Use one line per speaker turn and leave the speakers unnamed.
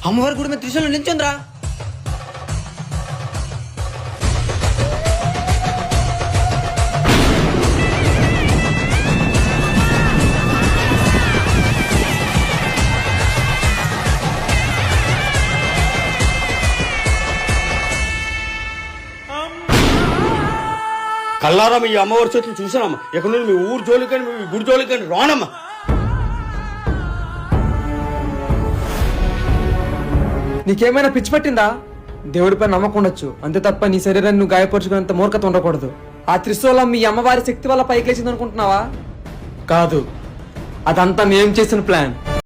అమ్మవారి గుడి మీద త్రిశూలం నిల్చుందిరా. కల్లారా మీ అమ్మవారి చేతులు చూసానమ్మా. ఎక్కడ నుండి మీ ఊరు జోలికని మీ గుడి జోలికని రానమ్మా.
నీకేమైనా పిచ్చి పట్టిందా? దేవుడిపై నమ్మకం ఉండొచ్చు అంతే తప్ప నీ శరీరాన్ని నువ్వు గాయపరుచుకున్నంత మూర్ఖత ఉండకూడదు. ఆ త్రిశూలం మీ అమ్మవారి శక్తి వల్ల పైకి లేచింది అనుకుంటున్నావా? కాదు, అదంతా మేం చేసిన ప్లాన్.